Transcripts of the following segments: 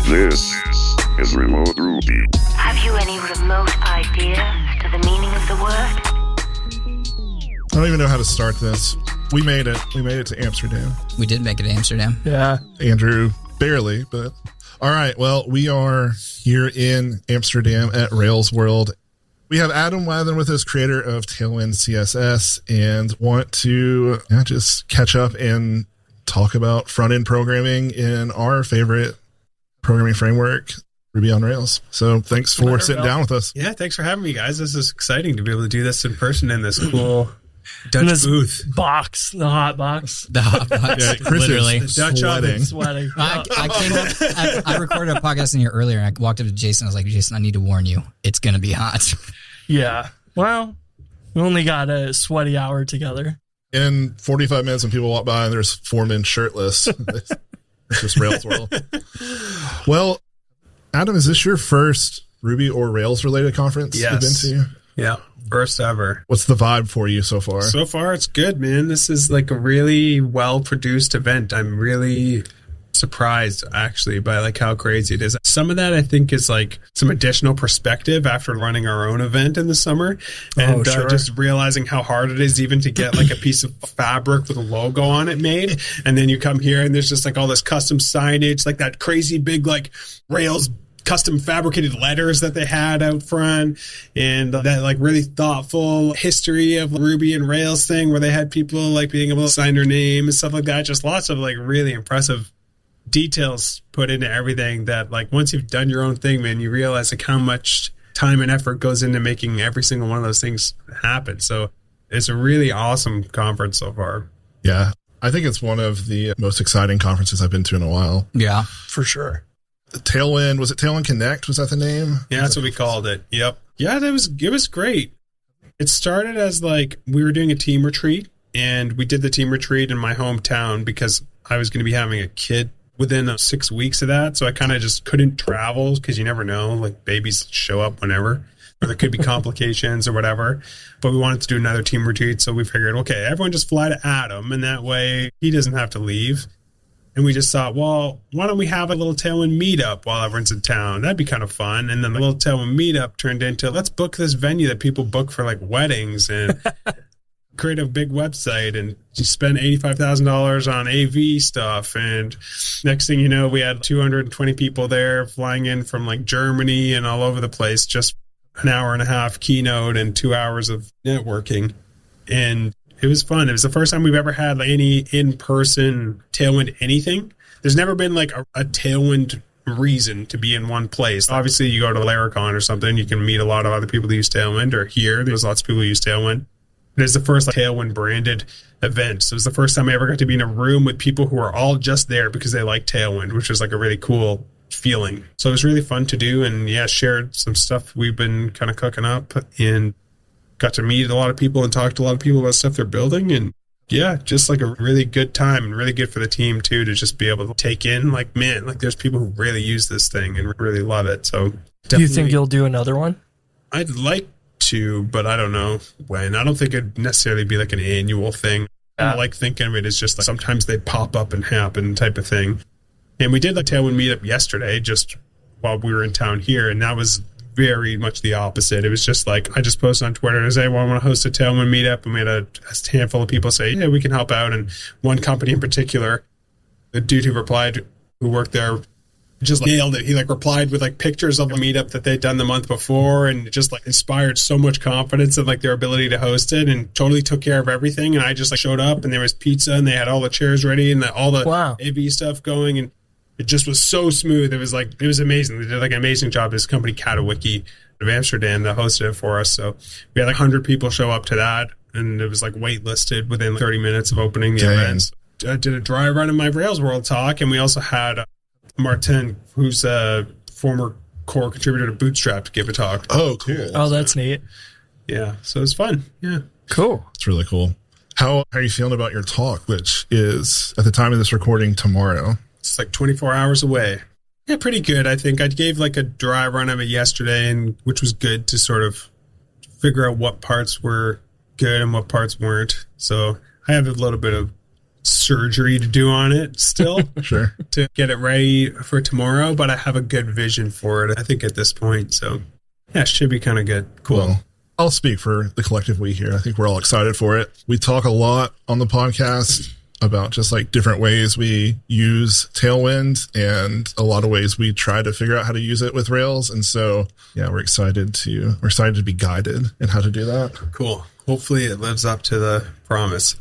This is Remote Ruby. Have you any remote idea to the meaning of the word? I don't even know how to start this. We made it. We made it to Amsterdam. We did make it to Amsterdam. Yeah. Andrew, barely, but all right. Well, we are here in Amsterdam at Rails World. We have Adam Wathan with us, creator of Tailwind CSS, and want to just catch up and talk about front-end programming in our favorite programming framework, Ruby on Rails. So thanks for sitting down with us. Yeah, thanks for having me, guys. This is exciting to be able to do this in person in this cool Dutch booth. Box, the hot box. The hot box. Yeah, Chris literally. is sweating. Sweating. I came up, I recorded a podcast in here earlier, and I walked up to Jason. I was like, Jason, I need to warn you. It's going to be hot. Yeah. Well, we only got a sweaty hour together. In 45 minutes, when people walk by and there's 4 men shirtless, it's just Rails World. Well, Adam, is this your first Ruby or Rails related conference you've been to? Yeah, first ever. What's the vibe for you so far? So far, it's good, man. This is like a really well-produced event. I'm really surprised, actually, by like how crazy it is. Some of that, I think, is like some additional perspective after running our own event in the summer. And just realizing how hard it is even to get like a piece of fabric with a logo on it made. And then you come here and there's just like all this custom signage, like that crazy big like Rails custom fabricated letters that they had out front, and that like really thoughtful history of Ruby and Rails thing where they had people like being able to sign their name and stuff like that. Just lots of like really impressive details put into everything that like once you've done your own thing, man, you realize like how much time and effort goes into making every single one of those things happen. So it's a really awesome conference so far. Yeah, I think it's one of the most exciting conferences I've been to in a while. Yeah, for sure. Tailwind, was it Tailwind Connect? Was that the name? Yeah, that's what we called it. Yep. Yeah, it was great. It started as like we were doing a team retreat, and we did the team retreat in my hometown because I was going to be having a kid within 6 weeks of that. So I kind of just couldn't travel because you never know, like babies show up whenever, or there could be complications or whatever. But we wanted to do another team retreat. So we figured, okay, everyone just fly to Adam, and that way he doesn't have to leave. And we just thought, well, why don't we have a little Tailwind meetup while everyone's in town? That'd be kind of fun. And then the little Tailwind meetup turned into, let's book this venue that people book for like weddings and create a big website and just spend $85,000 on AV stuff. And next thing you know, we had 220 people there flying in from like Germany and all over the place, just an hour and a half keynote and 2 hours of networking. And it was fun. It was the first time we've ever had like any in-person Tailwind anything. There's never been like a Tailwind reason to be in one place. Obviously, you go to Laracon or something, you can meet a lot of other people that use Tailwind, or here, there's lots of people who use Tailwind. It was the first like, Tailwind branded event. So it was the first time I ever got to be in a room with people who are all just there because they like Tailwind, which was like a really cool feeling. So it was really fun to do, and yeah, shared some stuff we've been kind of cooking up, and got to meet a lot of people and talk to a lot of people about stuff they're building. And yeah, just like a really good time, and really good for the team too, to just be able to take in like, man, like there's people who really use this thing and really love it. So do you think you'll do another one? I'd like to, but I don't know when. I don't think it'd necessarily be like an annual thing. I like thinking of it as just like sometimes they pop up and happen type of thing. And we did like Tailwind meetup yesterday just while we were in town here, and that was very much the opposite. It was just like I just posted on Twitter and said, well, I want to host a Tailwind meetup, and we had a handful of people say, yeah, we can help out. And one company in particular, the dude who replied, who worked there, just like nailed it. He like replied with like pictures of a meetup that they'd done the month before, and just like inspired so much confidence in like their ability to host it, and totally took care of everything. And I just like showed up, and there was pizza, and they had all the chairs ready, and all the AV stuff going, and it just was so smooth. It was amazing. They did like an amazing job. This company, Catawiki of Amsterdam, that hosted it for us. So we had like 100 people show up to that, and it was like waitlisted within 30 minutes of opening the event. I did a dry run of my Rails World talk, and we also had Martin, who's a former core contributor to Bootstrap, to give a talk. Oh, cool. Oh, that's neat. Yeah, so it was fun. Yeah. Cool. It's really cool. How are you feeling about your talk, which is, at the time of this recording, tomorrow? It's like 24 hours away. Yeah, pretty good. I think I gave like a dry run of it yesterday, and which was good to sort of figure out what parts were good and what parts weren't. So I have a little bit of surgery to do on it still Sure. to get it ready for tomorrow, but I have a good vision for it, I think, at this point. So yeah, it should be kind of good. Cool. Well, I'll speak for the collective we here. I think we're all excited for it. We talk a lot on the podcast about just like different ways we use Tailwind and a lot of ways we try to figure out how to use it with Rails. And so, yeah, we're excited to be guided in how to do that. Cool. Hopefully it lives up to the promise.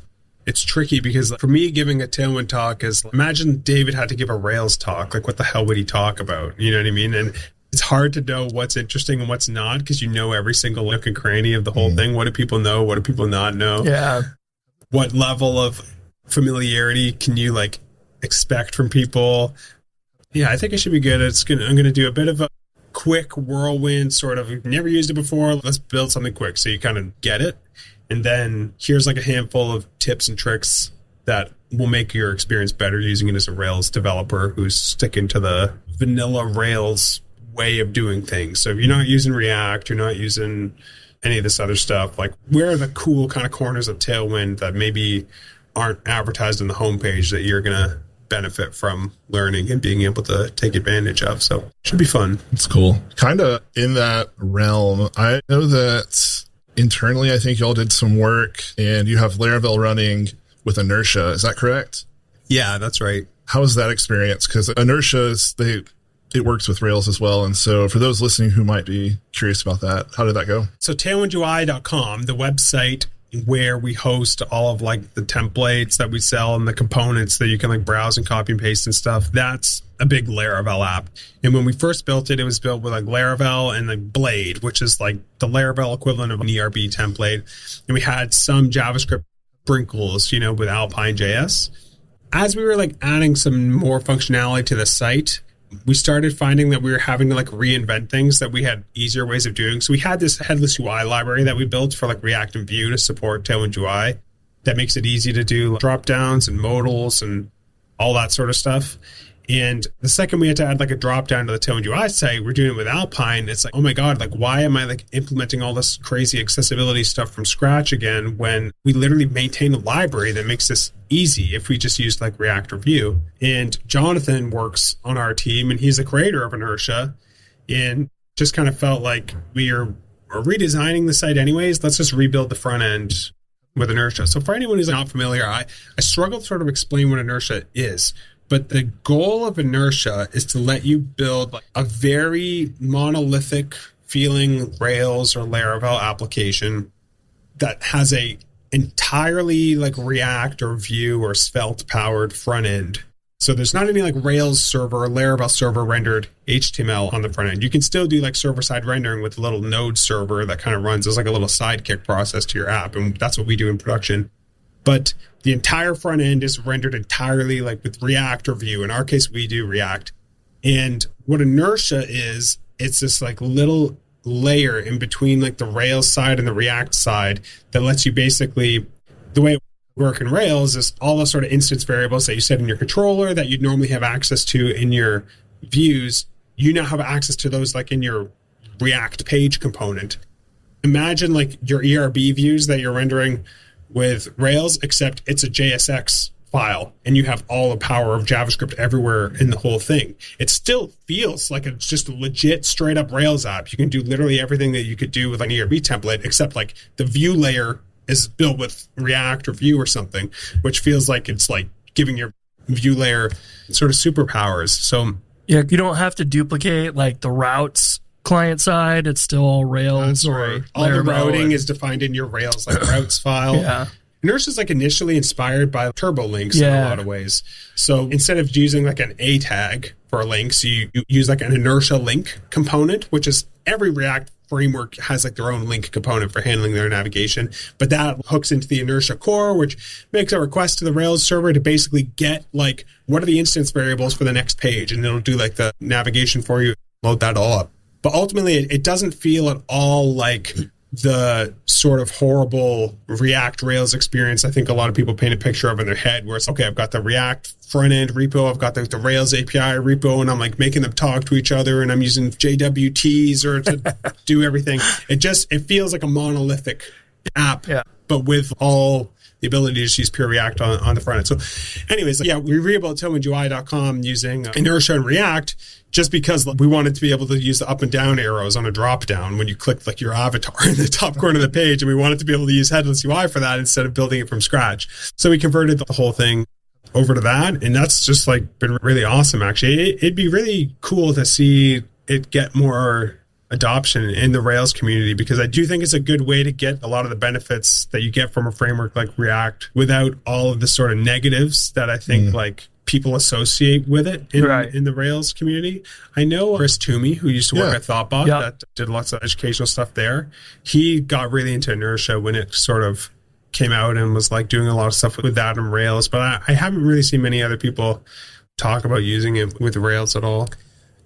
It's tricky because for me, giving a Tailwind talk is, imagine David had to give a Rails talk. Like, what the hell would he talk about? You know what I mean? And it's hard to know what's interesting and what's not because you know every single nook and cranny of the whole thing. What do people know? What do people not know? Yeah. What level of familiarity can you like expect from people? Yeah, I think it should be good. I'm going to do a bit of a quick whirlwind sort of, never used it before. Let's build something quick so you kind of get it. And then here's like a handful of tips and tricks that will make your experience better using it as a Rails developer who's sticking to the vanilla Rails way of doing things. So if you're not using React, you're not using any of this other stuff, like where are the cool kind of corners of Tailwind that maybe aren't advertised on the homepage that you're going to benefit from learning and being able to take advantage of. So it should be fun. It's cool. Kind of in that realm, I know that internally, I think y'all did some work and you have Laravel running with Inertia. Is that correct? Yeah, that's right. How was that experience? Because Inertia, it works with Rails as well. And so for those listening who might be curious about that, how did that go? So tailwindui.com, the website where we host all of like the templates that we sell and the components that you can like browse and copy and paste and stuff. That's a big Laravel app. And when we first built it, it was built with like Laravel and like Blade, which is like the Laravel equivalent of an ERB template. And we had some JavaScript sprinkles, with Alpine.js. As we were like adding some more functionality to the site, we started finding that we were having to like reinvent things, that we had easier ways of doing. So we had this headless UI library that we built for like React and Vue to support Tailwind UI that makes it easy to do drop downs and modals and all that sort of stuff. And the second we had to add like a drop down to the Tailwind UI site, we're doing it with Alpine. It's like, oh my God, like why am I like implementing all this crazy accessibility stuff from scratch again when we literally maintain a library that makes this easy if we just use like React or Vue? And Jonathan works on our team and he's the creator of Inertia, and just kind of felt like we're redesigning the site anyways. Let's just rebuild the front end with Inertia. So for anyone who's not familiar, I struggle to sort of explain what Inertia is. But the goal of Inertia is to let you build like a very monolithic feeling Rails or Laravel application that has a entirely like React or Vue or Svelte powered front end. So there's not any like Rails server or Laravel server rendered HTML on the front end. You can still do like server side rendering with a little node server that kind of runs as like a little sidekick process to your app. And that's what we do in production. But the entire front end is rendered entirely like with React or Vue. In our case, we do React. And what Inertia is, it's this like little layer in between like the Rails side and the React side that lets you basically, the way it works in Rails is all the sort of instance variables that you set in your controller that you'd normally have access to in your views. You now have access to those like in your React page component. Imagine like your ERB views that you're rendering with Rails, except it's a JSX file and you have all the power of JavaScript everywhere in the whole thing. It still feels like it's just a legit straight up Rails app. You can do literally everything that you could do with an ERB template, except like the view layer is built with React or Vue or something, which feels like it's like giving your view layer sort of superpowers. So yeah, you don't have to duplicate like the routes client side. It's still all Rails. That's right. All the routing is defined in your Rails like routes file. Yeah. Inertia is like initially inspired by turbo links in a lot of ways. So instead of using like an A tag for links, you use like an inertia link component, which is every React framework has like their own link component for handling their navigation. But that hooks into the Inertia core, which makes a request to the Rails server to basically get like, what are the instance variables for the next page? And it'll do like the navigation for you, load that all up. But ultimately, it doesn't feel at all like the sort of horrible React Rails experience I think a lot of people paint a picture of in their head, where it's, okay, I've got the React front end repo, I've got the Rails API repo, and I'm like making them talk to each other, and I'm using JWTs or to do everything. It feels like a monolithic app, but with all the ability to just use pure React on the front end. So anyways, yeah, we rebuilt TailwindUI.com using Inertia and React just because we wanted to be able to use the up and down arrows on a drop down when you click like your avatar in the top corner of the page. And we wanted to be able to use headless UI for that instead of building it from scratch. So we converted the whole thing over to that. And that's just like been really awesome, actually. It'd be really cool to see it get more adoption in the Rails community, because I do think it's a good way to get a lot of the benefits that you get from a framework like React without all of the sort of negatives that I think like people associate with it in the Rails community. I know Chris Toomey, who used to work at Thoughtbot, that did lots of educational stuff there. He got really into Inertia when it sort of came out and was like doing a lot of stuff with that and Rails, but I haven't really seen many other people talk about using it with Rails at all.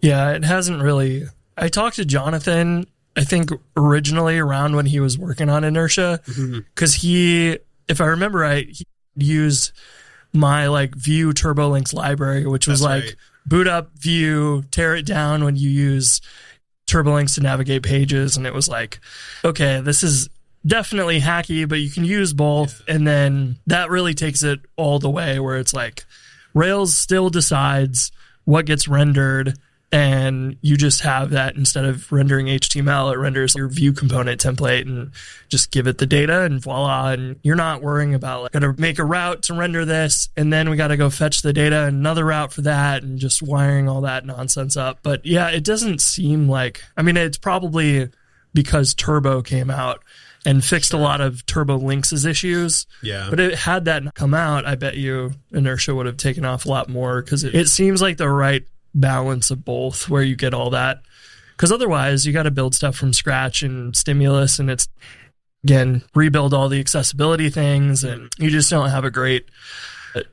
Yeah, it hasn't really. I talked to Jonathan, I think originally around when he was working on Inertia, because he, if I remember right, he used my like Vue TurboLinks library, which was boot up Vue, tear it down when you use TurboLinks to navigate pages. And it was like, okay, this is definitely hacky, but you can use both. And then that really takes it all the way where it's like Rails still decides what gets rendered. And you just have that instead of rendering HTML, it renders your Vue component template and just give it the data and voila. And you're not worrying about like, gotta make a route to render this. And then we got to go fetch the data, another route for that, and just wiring all that nonsense up. But yeah, it doesn't seem like, I mean, it's probably because Turbo came out and fixed a lot of TurboLinks' issues. Yeah. But it had that come out, I bet you Inertia would have taken off a lot more, because it seems like the right balance of both where you get all that, because otherwise you got to build stuff from scratch and Stimulus, and it's again rebuild all the accessibility things, and you just don't have a great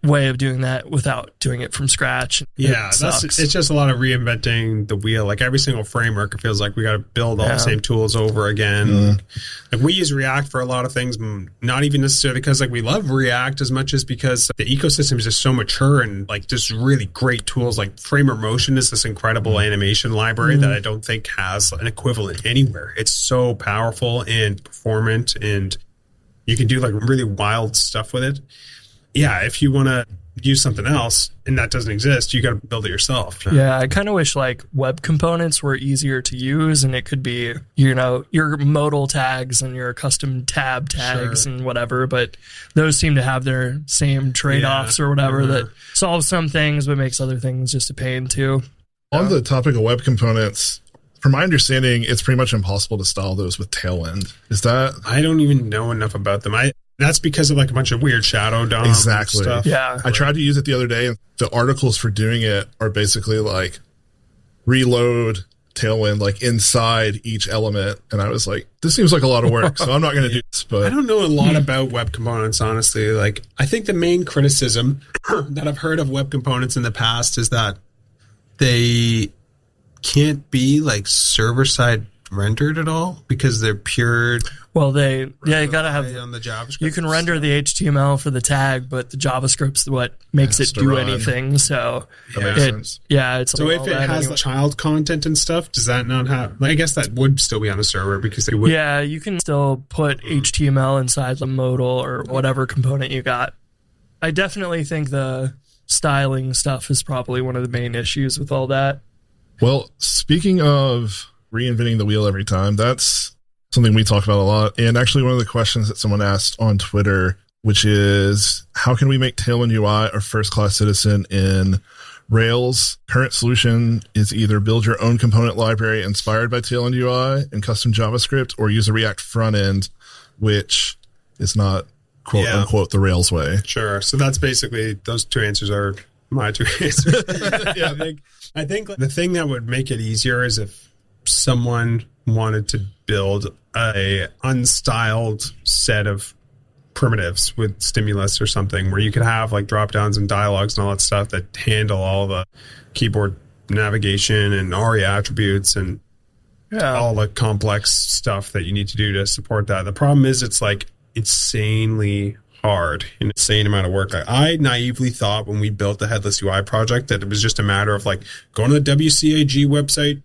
way of doing that without doing it from scratch. Yeah, it's just a lot of reinventing the wheel. Like every single framework, it feels like we got to build all the same tools over again. Like we use React for a lot of things, not even necessarily because like we love React as much as because the ecosystem is just so mature and like just really great tools. Like Framer Motion is this incredible animation library that I don't think has an equivalent anywhere. It's so powerful and performant, and you can do like really wild stuff with it. Yeah, if you want to use something else and that doesn't exist, you got to build it yourself. Yeah, I kind of wish like web components were easier to use, and it could be, you know, your modal tags and your custom tab tags and whatever, but those seem to have their same trade-offs or whatever that solves some things but makes other things just a pain too. On the topic of web components, from my understanding, it's pretty much impossible to style those with Tailwind. Is that? I don't even know enough about them. That's because of like a bunch of weird shadow DOM stuff. Yeah. I tried to use it the other day, and the articles for doing it are basically like reload Tailwind like inside each element. And I was like, this seems like a lot of work, so I'm not going to do this. But I don't know a lot about web components, honestly. Like, I think the main criticism that I've heard of web components in the past is that they can't be like server-side rendered at all because they're pure. Well, you gotta have on the JavaScript. You can render the HTML for the tag, but the JavaScript's what makes it do anything. So that makes sense. Yeah, it's so if it has child content and stuff, does that not have? I guess that would still be on the server because they would. Yeah, you can still put HTML inside the modal or whatever component you got. I definitely think the styling stuff is probably one of the main issues with all that. Well, speaking of reinventing the wheel every time, that's something we talk about a lot. And actually one of the questions that someone asked on Twitter, which is, how can we make Tailwind UI a first-class citizen in Rails? Current solution is either build your own component library inspired by Tailwind UI and custom JavaScript, or use a React front end, which is not quote unquote the Rails way. Sure. So that's basically, those two answers are my two answers. Yeah, I think the thing that would make it easier is if someone wanted to build a unstyled set of primitives with stimulus or something where you could have like drop downs and dialogues and all that stuff that handle all the keyboard navigation and ARIA attributes and all the complex stuff that you need to do to support that. The problem is it's like insanely hard, an insane amount of work. I naively thought when we built the Headless UI project that it was just a matter of like going to the WCAG website,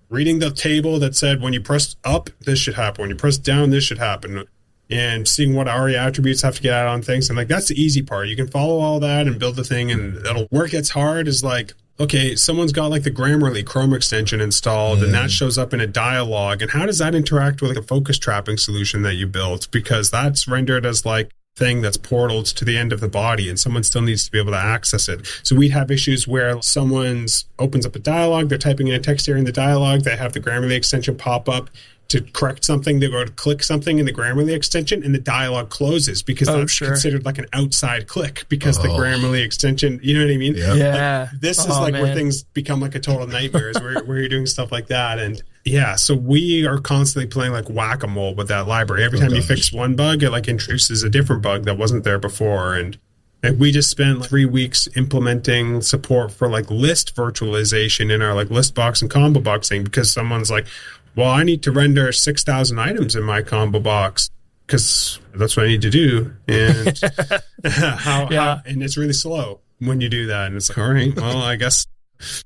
reading the table that said when you press up, this should happen. When you press down, this should happen. and seeing what ARIA attributes have to get out on things. And like, that's the easy part. You can follow all that and build the thing, and it'll work. Gets hard is like, okay, someone's got like the Grammarly Chrome extension installed, and that shows up in a dialog. And how does that interact with like, the focus trapping solution that you built? Because that's rendered as like thing that's portaled to the end of the body, and someone still needs to be able to access it. So we'd have issues where someone's opens up a dialog, they're typing in a text area in the dialog, they have the Grammarly extension pop up to correct something, they go to click something in the Grammarly extension, and the dialog closes because that's considered like an outside click because the Grammarly extension, you know what I mean? Yeah. Like, this is like where things become like a total nightmare is where you're doing stuff like that. And yeah, so we are constantly playing like whack-a-mole with that library. Every time you fix one bug, it like introduces a different bug that wasn't there before. And like, we just spent like 3 weeks implementing support for like list virtualization in our like list box and combo boxing because someone's like, well, I need to render 6,000 items in my combo box because that's what I need to do. And and it's really slow when you do that. And it's like, all right, well, I guess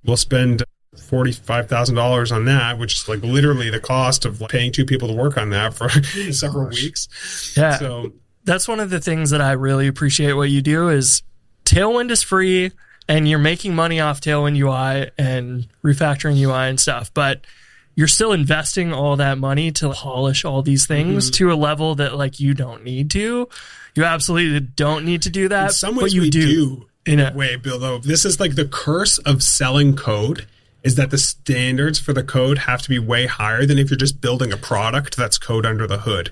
we'll spend $45,000 on that, which is like literally the cost of like, paying 2 people to work on that for several weeks. Yeah. So that's one of the things that I really appreciate what you do is Tailwind is free and you're making money off Tailwind UI and refactoring UI and stuff, but you're still investing all that money to polish all these things to a level that like you don't need to. You absolutely don't need to do that. In some ways but you do in a way, Bill, though. This is like the curse of selling code is that the standards for the code have to be way higher than if you're just building a product that's code under the hood.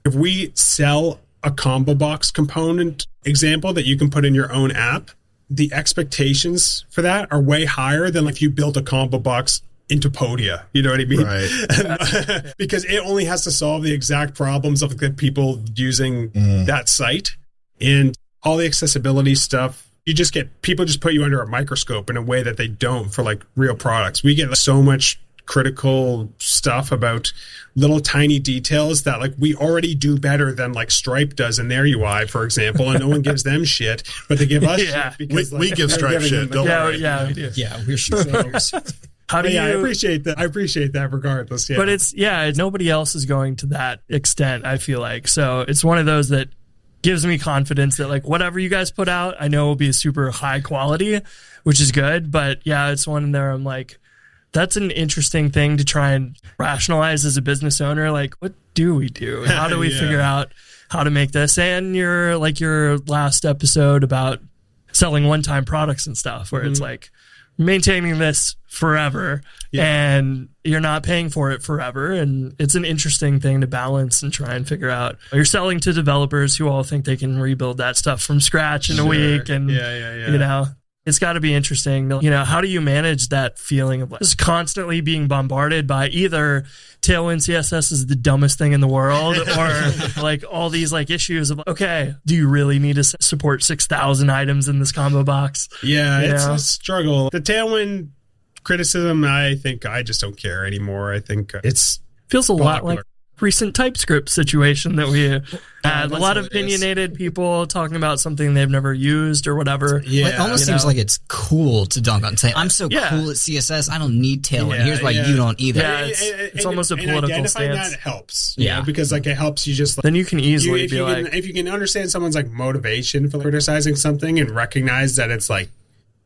If we sell a combo box component example that you can put in your own app, the expectations for that are way higher than if you build a combo box into Podia, you know what I mean? Right. Because it only has to solve the exact problems of the people using that site, and all the accessibility stuff. You just get people just put you under a microscope in a way that they don't for like real products. We get like, so much critical stuff about little tiny details that like we already do better than like Stripe does in their UI, for exsample, and no one gives them shit, but they give us shit because we give Stripe shit. Don't worry. Yeah, we do. Yeah, we're shit. How do you? I appreciate that. I appreciate that regardless. Yeah. But it's nobody else is going to that extent, I feel like. So it's one of those that gives me confidence that like whatever you guys put out, I know will be super high quality, which is good. But yeah, it's one in there I'm like, that's an interesting thing to try and rationalize as a business owner. Like, what do we do? How do we figure out how to make this? And your last episode about selling one-time products and stuff, where it's like maintaining this forever and you're not paying for it forever. And it's an interesting thing to balance and try and figure out. You're selling to developers who all think they can rebuild that stuff from scratch in a week. And, you know, it's got to be interesting. You know, how do you manage that feeling of like, just constantly being bombarded by either Tailwind CSS is the dumbest thing in the world or like all these like issues of, okay, do you really need to support 6,000 items in this combo box? Yeah, it's a struggle. The Tailwind criticism, I think I just don't care anymore. I think it's feels a lot like recent TypeScript situation that we had. A lot of opinionated people talking about something they've never used or whatever. Yeah, it almost seems like it's cool to dunk on and say, I'm so cool at CSS, I don't need Tailwind. Here's why you don't either. Yeah, it's almost a political stance. That helps. Yeah, because like it helps you just like, then you can easily be like, if you can understand someone's like motivation for criticizing something and recognize that it's like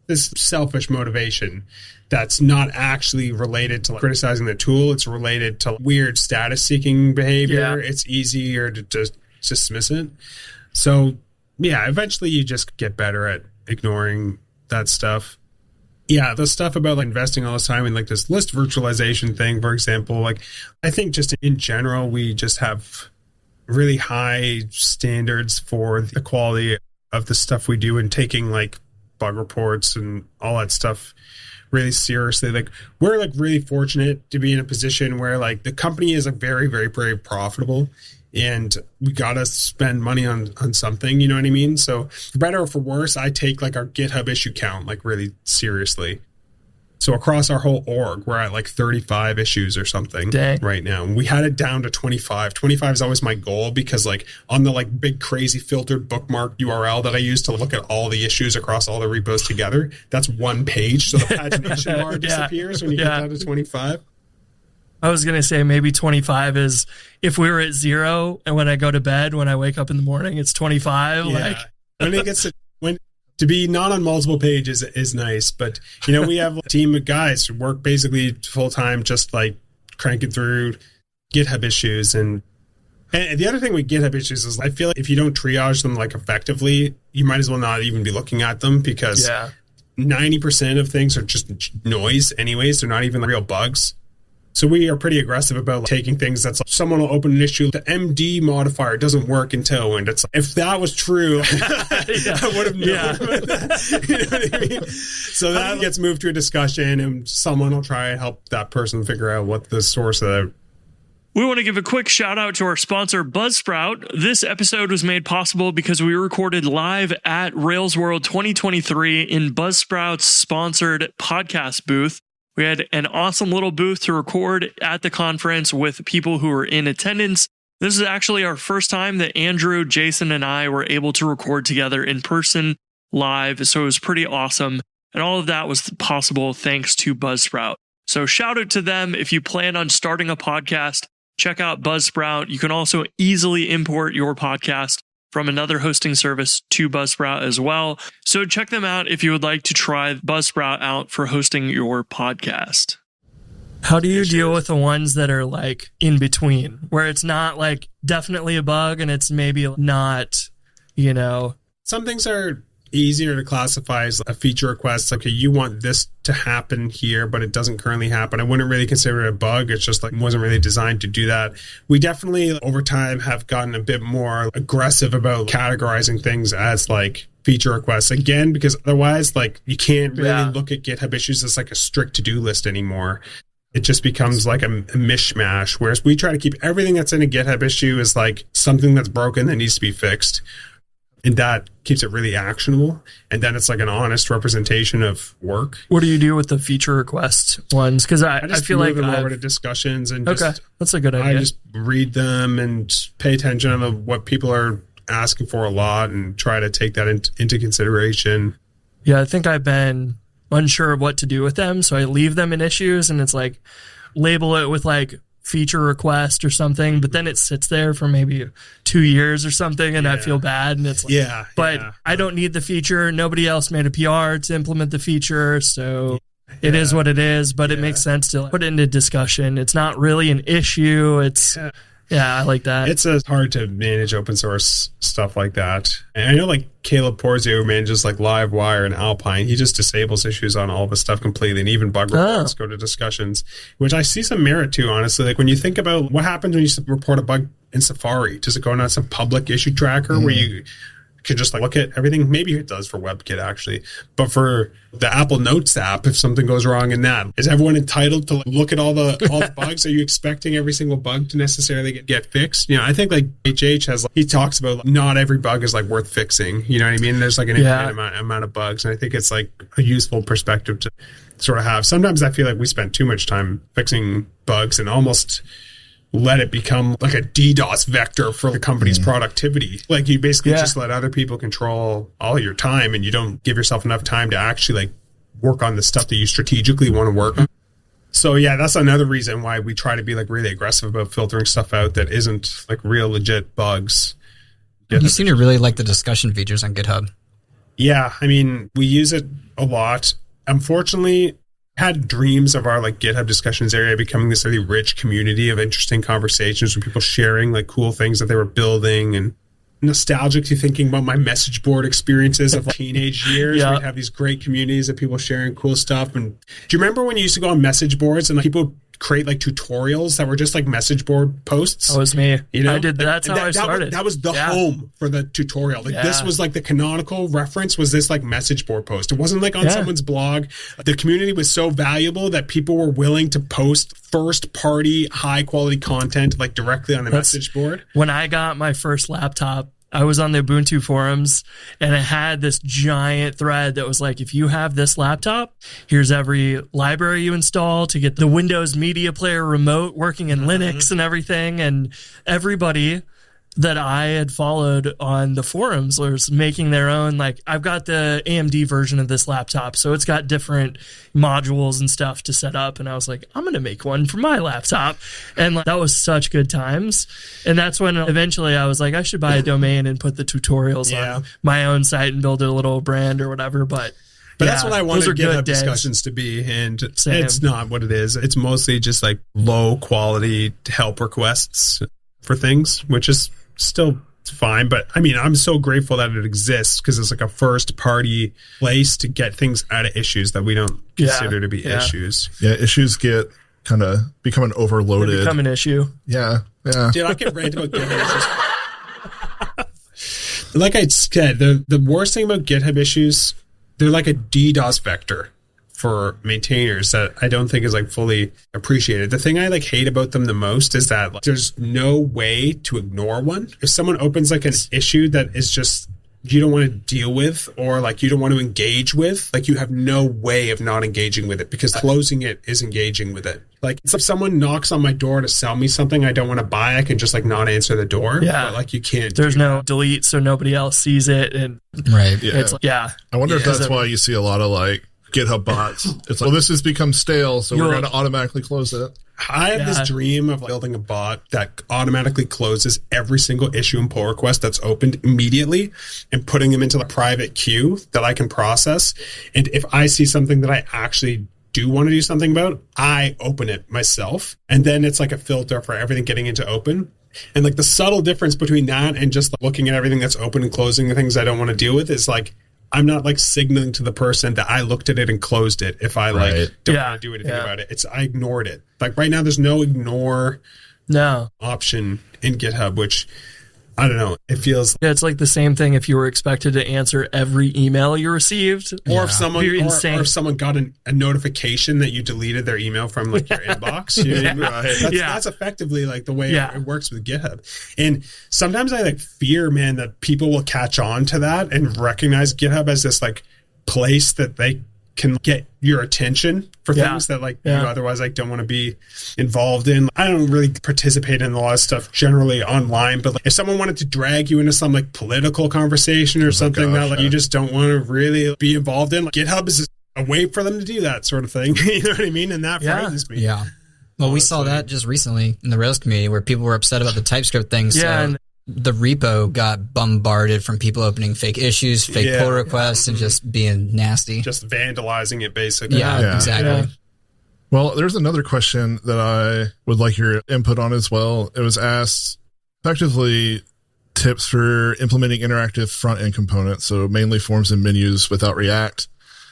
this selfish motivation that's not actually related to criticizing the tool. It's related to weird status-seeking behavior. It's easier to just dismiss it. So, yeah, eventually you just get better at ignoring that stuff. Yeah, the stuff about like investing all this time in like this list virtualization thing, for example, like I think just in general, we just have really high standards for the quality of the stuff we do and taking like bug reports and all that stuff really seriously. Like we're like really fortunate to be in a position where like the company is like very, very, very profitable and we gotta spend money on something, you know what I mean? So for better or for worse, I take like our GitHub issue count like really seriously. So across our whole org, we're at like 35 issues or something right now. We had it down to 25. 25 is always my goal because like on the like big crazy filtered bookmark URL that I use to look at all the issues across all the repos together, that's one page. So the pagination bar disappears when you get down to 25. I was going to say maybe 25 is if we were at 0 and when I go to bed, when I wake up in the morning, it's 25. Yeah. Like when it gets to be not on multiple pages is nice, but we have a team of guys who work basically full time, just like cranking through GitHub issues. And the other thing with GitHub issues is I feel like if you don't triage them like effectively, you might as well not even be looking at them because 90% of things are just noise anyways. They're not even real bugs. So we are pretty aggressive about taking things that's like, someone will open an issue. The MD modifier doesn't work in Tailwind. It's like, if that was true, I would have known. You know what I mean? So that gets moved to a discussion and someone will try and help that person figure out what the source of that. We want to give a quick shout out to our sponsor, Buzzsprout. This episode was made possible because we recorded live at Rails World 2023 in Buzzsprout's sponsored podcast booth. We had an awesome little booth to record at the conference with people who were in attendance. This is actually our first time that Andrew, Jason, and I were able to record together in person live, so it was pretty awesome. And all of that was possible thanks to Buzzsprout. So shout out to them. If you plan on starting a podcast, check out Buzzsprout. You can also easily import your podcast from another hosting service to Buzzsprout as well. So check them out if you would like to try Buzzsprout out for hosting your podcast. How do you deal with the ones that are like in between, where it's not like definitely a bug and it's maybe not, Some things are easier to classify as a feature request. Like, okay, you want this to happen here, but it doesn't currently happen. I wouldn't really consider it a bug. It's just like wasn't really designed to do that. We definitely over time have gotten a bit more aggressive about categorizing things as like feature requests again, because otherwise like you can't really look at GitHub issues as like a strict to-do list anymore. It just becomes like a mishmash, whereas we try to keep everything that's in a GitHub issue as like something that's broken that needs to be fixed. And that keeps it really actionable. And then it's like an honest representation of work. What do you do with the feature request ones? Because I feel like them over to discussions and that's a good idea. I just read them and pay attention to what people are asking for a lot and try to take that into consideration. Yeah, I think I've been unsure of what to do with them. So I leave them in issues and it's like label it with like feature request or something, but then it sits there for maybe 2 years or something and I feel bad and it's like, I don't need the feature. Nobody else made a PR to implement the feature. So it is what it is, but it makes sense to put it into discussion. It's not really an issue. It's I like that. It's hard to manage open source stuff like that. And I know like Caleb Porzio, who manages like Livewire and Alpine, he just disables issues on all this stuff completely. And even bug reports go to discussions, which I see some merit to, honestly. Like when you think about what happens when you report a bug in Safari, does it go on some public issue tracker where you could just like look at everything? Maybe it does for WebKit actually, but for the Apple Notes app, if something goes wrong in that, is everyone entitled to look at all the bugs? Are you expecting every single bug to necessarily get fixed? I think like HH has, he talks about not every bug is like worth fixing. You know what I mean? There's like an infinite amount of bugs, and I think it's like a useful perspective to sort of have. Sometimes I feel like we spend too much time fixing bugs and almost let it become like a DDoS vector for the company's productivity. Like you basically just let other people control all your time and you don't give yourself enough time to actually like work on the stuff that you strategically want to work on. So that's another reason why we try to be like really aggressive about filtering stuff out that isn't like real legit bugs. You seem to really like the discussion features on GitHub. Yeah, I mean, we use it a lot. Unfortunately, had dreams of our like GitHub discussions area becoming this really rich community of interesting conversations with people sharing like cool things that they were building, and nostalgic to thinking about my message board experiences of like, teenage years. We have these great communities of people sharing cool stuff. And do you remember when you used to go on message boards and like people create like tutorials that were just like message board posts? That was me. I did that. That's how I started. That was the home for the tutorial. Like this was like the canonical reference was this like message board post. It wasn't like on someone's blog. The community was so valuable that people were willing to post first party high quality content like directly on the message board. When I got my first laptop, I was on the Ubuntu forums and it had this giant thread that was like, if you have this laptop, here's every library you install to get the Windows Media Player remote working in Linux and everything. And everybody that I had followed on the forums was making their own, like, I've got the AMD version of this laptop, so it's got different modules and stuff to set up, and I was like, I'm going to make one for my laptop, and like, that was such good times. And that's when eventually I was like, I should buy a domain and put the tutorials on my own site and build a little brand or whatever, but that's what I wanted GitHub discussions to be, and it's not what it is. It's mostly just like low quality help requests for things, which is still fine. But I mean, I'm so grateful that it exists because it's like a first party place to get things out of issues that we don't consider to be issues. Yeah, issues get kind of become overloaded. They become an issue. Yeah. Dude, I can rant about GitHub issues. Like I said, the worst thing about GitHub issues, they're like a DDoS vector for maintainers that I don't think is like fully appreciated. The thing I like hate about them the most is that like, there's no way to ignore one. If someone opens like an issue that is just you don't want to deal with or like you don't want to engage with, like you have no way of not engaging with it because closing it is engaging with it. Like if someone knocks on my door to sell me something I don't want to buy, I can just like not answer the door. Yeah. But like you can't. There's no delete so nobody else sees it. And right. Yeah. It's like, I wonder if that's why you see a lot of like GitHub bots. It's like, well, this has become stale, so we're going to automatically close it. I have this dream of building a bot that automatically closes every single issue and pull request that's opened immediately and putting them into a private queue that I can process. And if I see something that I actually do want to do something about, I open it myself. And then it's like a filter for everything getting into open. And like the subtle difference between that and just like looking at everything that's open and closing the things I don't want to deal with is like, I'm not like signaling to the person that I looked at it and closed it if I like don't want to do anything about it. I ignored it. Like right now there's no ignore option in GitHub, which I don't know. It feels it's like the same thing if you were expected to answer every email you received, or if someone or if someone got a notification that you deleted their email from like your inbox. You know what I mean? That's effectively like the way it works with GitHub. And sometimes I like fear, man, that people will catch on to that and recognize GitHub as this like place that they can get your attention for things that like you otherwise like don't want to be involved in. I don't really participate in a lot of stuff generally online, but like, if someone wanted to drag you into some like political conversation or something that like you just don't want to really be involved in, like, GitHub is a way for them to do that sort of thing. You know what I mean? And that frightens me. Yeah. Well, we saw that just recently in the Rails community where people were upset about the TypeScript thing. So the repo got bombarded from people opening fake issues, fake pull requests, and just being nasty. Just vandalizing it, basically. Yeah, exactly. Yeah. Well, there's another question that I would like your input on as well. It was asked, effectively, tips for implementing interactive front-end components, so mainly forms and menus without React.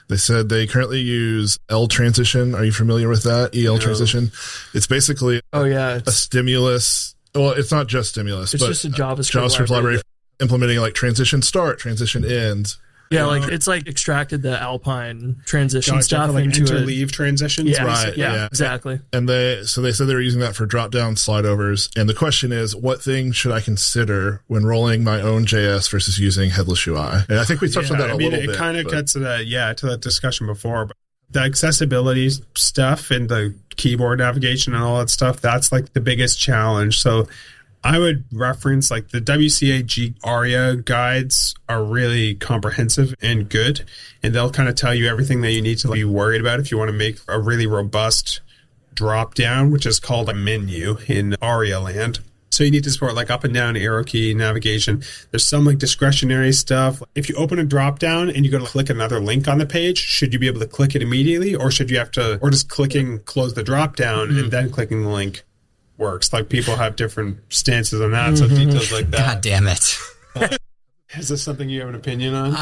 They said they currently use L transition. Are you familiar with that? EL transition? It's basically a stimulus. Well, it's not just stimulus, it's but just a JavaScript library implementing like transition start, transition end. Yeah, like it's like extracted the Alpine transition stuff like into interleave transitions. Yeah, right. Yeah, exactly. And they said they were using that for drop down slide overs. And the question is, what thing should I consider when rolling my own JS versus using headless UI? And I think we touched on that a little bit. It kind of gets to that discussion before, but the accessibility stuff and the keyboard navigation and all that stuff, that's like the biggest challenge. So I would reference like the WCAG ARIA guides are really comprehensive and good. And they'll kind of tell you everything that you need to be worried about if you want to make a really robust drop down, which is called a menu in ARIA land. So you need to support like up and down arrow key navigation. There's some like discretionary stuff. If you open a drop down and you go to click another link on the page, should you be able to click it immediately, or should you have to, or just clicking close the drop down and then clicking the link works? Like people have different stances on that. So details like that. God damn it. Is this something you have an opinion on?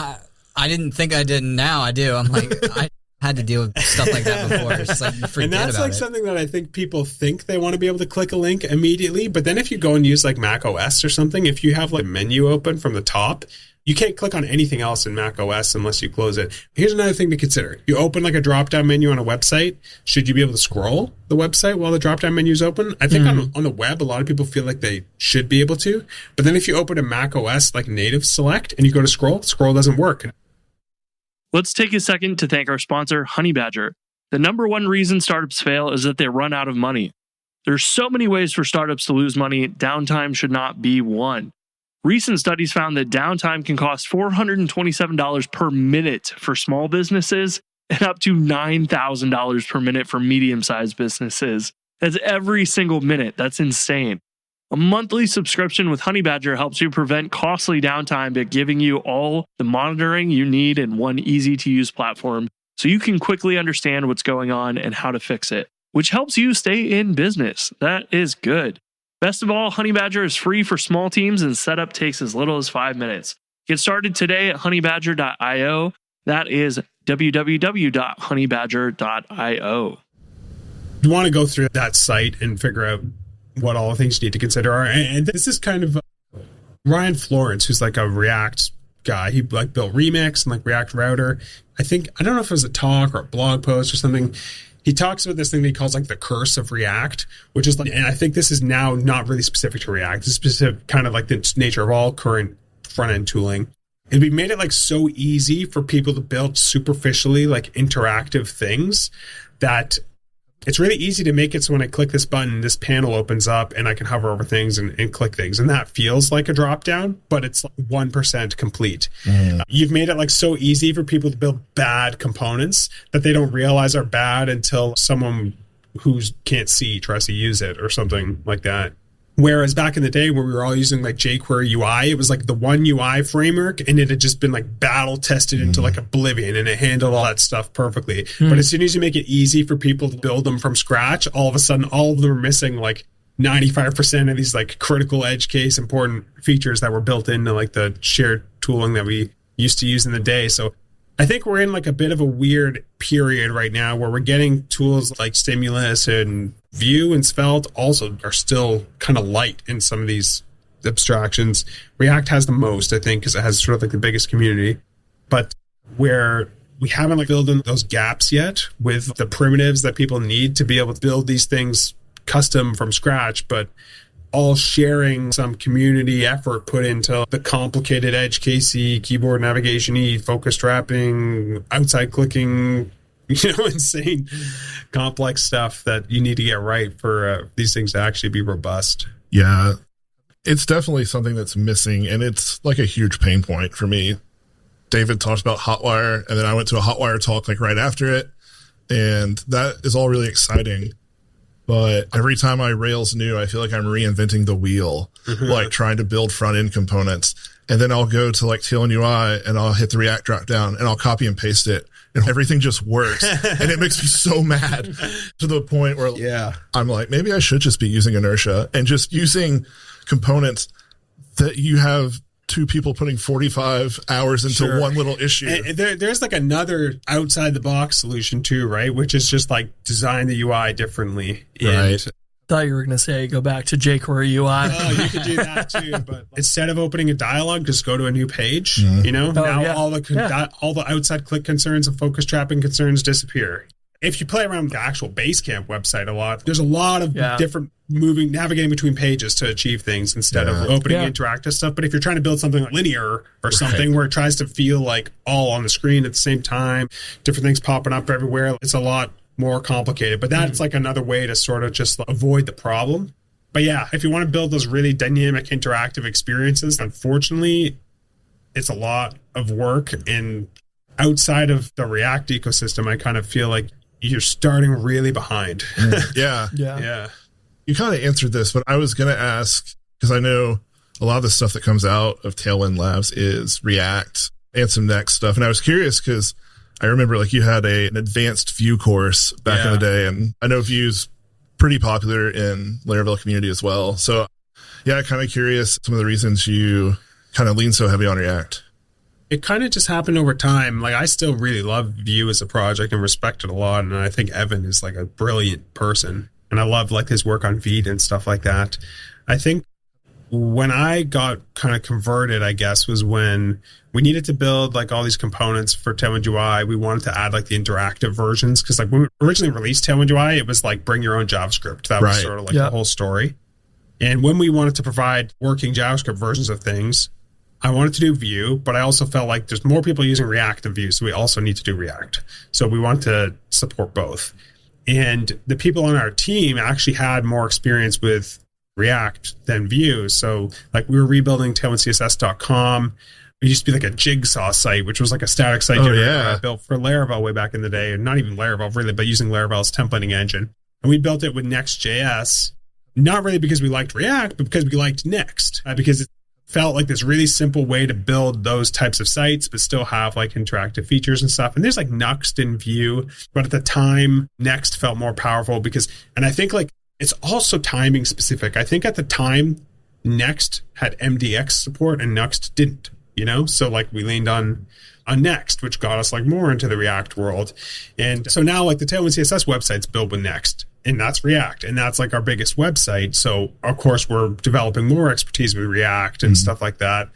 I didn't think I did. Now I do. I'm like, I had to deal with stuff like that before. It's just like you forget about it. And that's like something that I think people think they want to be able to click a link immediately. But then if you go and use like Mac OS or something, if you have like a menu open from the top, you can't click on anything else in Mac OS unless you close it. Here's another thing to consider. You open like a drop-down menu on a website. Should you be able to scroll the website while the drop-down menu is open? I think on the web, a lot of people feel like they should be able to. But then if you open a Mac OS like native select and you go to scroll doesn't work. Let's take a second to thank our sponsor, Honey Badger. The number one reason startups fail is that they run out of money. There's so many ways for startups to lose money. Downtime should not be one. Recent studies found that downtime can cost $427 per minute for small businesses and up to $9,000 per minute for medium-sized businesses. That's every single minute. That's insane. A monthly subscription with Honeybadger helps you prevent costly downtime by giving you all the monitoring you need in one easy-to-use platform so you can quickly understand what's going on and how to fix it, which helps you stay in business. That is good. Best of all, Honeybadger is free for small teams and setup takes as little as 5 minutes. Get started today at honeybadger.io. That is www.honeybadger.io. You want to go through that site and figure out what all the things you need to consider are. And this is kind of Ryan Florence, who's like a React guy. He like built Remix and like React Router. I don't know if it was a talk or a blog post or something. He talks about this thing that he calls like the curse of React, which is like, and I think this is now not really specific to React. It's specific kind of like the nature of all current front end tooling. And we made it like so easy for people to build superficially like interactive things that it's really easy to make it so when I click this button, this panel opens up and I can hover over things and click things. And that feels like a drop down, but it's like 1% complete. You've made it like so easy for people to build bad components that they don't realize are bad until someone who can't see tries to use it or something like that. Whereas back in the day when we were all using like jQuery UI, it was like the one UI framework and it had just been like battle tested into like oblivion and it handled all that stuff perfectly. But as soon as you make it easy for people to build them from scratch, all of a sudden all of them are missing like 95% of these like critical edge case important features that were built into like the shared tooling that we used to use in the day. So I think we're in like a bit of a weird period right now where we're getting tools like Stimulus and Vue and Svelte also are still kind of light in some of these abstractions. React has the most, I think, because it has sort of like the biggest community. But where we haven't like filled in those gaps yet with the primitives that people need to be able to build these things custom from scratch, but all sharing some community effort put into the complicated edge casey, keyboard navigation-y, focused wrapping, outside clicking, insane complex stuff that you need to get right for these things to actually be robust. Yeah, it's definitely something that's missing, and it's like a huge pain point for me. David talked about Hotwire, and then I went to a Hotwire talk like right after it, and that is all really exciting. But every time I Rails new, I feel like I'm reinventing the wheel, like trying to build front-end components. And then I'll go to like Tailwind UI and I'll hit the React drop down and I'll copy and paste it. And everything just works. And it makes me so mad to the point where I'm like, maybe I should just be using Inertia and just using components that you have two people putting 45 hours into one little issue. And there's like another outside the box solution too, right? Which is just like design the UI differently. Right. Thought you were going to say go back to jQuery UI. Oh, you could do that too, but instead of opening a dialog, just go to a new page. All the outside click concerns and focus trapping concerns disappear. If you play around with the actual Basecamp website a lot, there's a lot of different navigating between pages to achieve things instead of opening interactive stuff. But if you're trying to build something like linear or something where it tries to feel like all on the screen at the same time, different things popping up everywhere, it's a lot more complicated. But that's like another way to sort of just avoid the problem. But yeah, if you want to build those really dynamic interactive experiences, unfortunately, it's a lot of work. And outside of the React ecosystem, I kind of feel like you're starting really behind. Yeah. You kind of answered this, but I was going to ask, because I know a lot of the stuff that comes out of Tailwind Labs is React and some Next stuff. And I was curious because I remember like you had an advanced Vue course back in the day, and I know Vue's pretty popular in Laravel community as well. So yeah, kind of curious some of the reasons you kind of lean so heavy on React. It kind of just happened over time. Like I still really love Vue as a project and respect it a lot. And I think Evan is like a brilliant person. And I love like his work on Vite and stuff like that. I think when I got kind of converted, I guess, was when we needed to build like all these components for Tailwind UI. We wanted to add like the interactive versions. Cause like when we originally released Tailwind UI, it was like bring your own JavaScript. That was sort of like the whole story. And when we wanted to provide working JavaScript versions of things, I wanted to do Vue, but I also felt like there's more people using React than Vue, so we also need to do React. So we want to support both. And the people on our team actually had more experience with React than Vue. So like we were rebuilding TailwindCSS.com. It used to be like a jigsaw site, which was like a static site I built for Laravel way back in the day. And not even Laravel really, but using Laravel's templating engine. And we built it with Next.js, not really because we liked React, but because we liked Next, because it felt like this really simple way to build those types of sites, but still have like interactive features and stuff. And there's like Nuxt in Vue, but at the time, Next felt more powerful because, and I think like it's also timing specific. I think at the time, Next had MDX support and Nuxt didn't, you know? So like we leaned on Next, which got us like more into the React world. And so now like the Tailwind CSS website's built with Next, and that's React, and that's like our biggest website. So of course we're developing more expertise with React and stuff like that.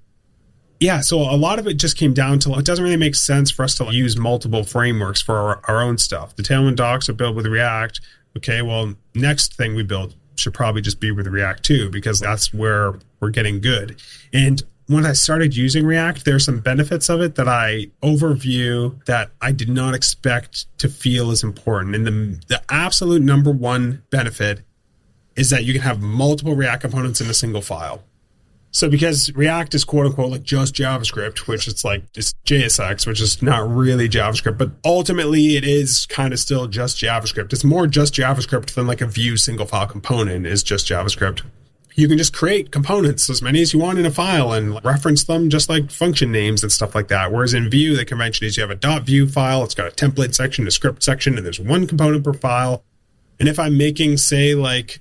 Yeah, so a lot of it just came down to it doesn't really make sense for us to use multiple frameworks for our own stuff. The Tailwind docs are built with React. Okay, well, next thing we build should probably just be with React too, because that's where we're getting good. And when I started using React, there's some benefits of it that I overview that I did not expect to feel as important. And the absolute number one benefit is that you can have multiple React components in a single file. So because React is quote unquote like just JavaScript, which it's like it's JSX, which is not really JavaScript, but ultimately it is kind of still just JavaScript. It's more just JavaScript than like a Vue single file component is just JavaScript. You can just create components, as many as you want in a file, and reference them just like function names and stuff like that. Whereas in Vue, the convention is you have a .vue file, it's got a template section, a script section, and there's one component per file. And if I'm making, say, like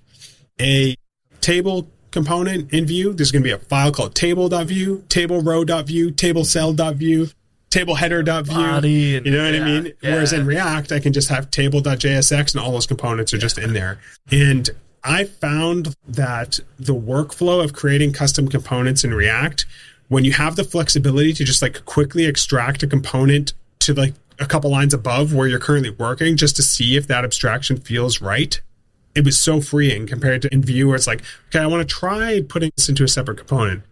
a table component in Vue, there's going to be a file called table.vue, table.row.vue, table.cell.vue, table.header.vue. You know what I mean? Yeah. Whereas in React, I can just have table.jsx, and all those components are just in there. And I found that the workflow of creating custom components in React, when you have the flexibility to just like quickly extract a component to like a couple lines above where you're currently working just to see if that abstraction feels right, it was so freeing compared to in Vue where it's like, okay, I want to try putting this into a separate component,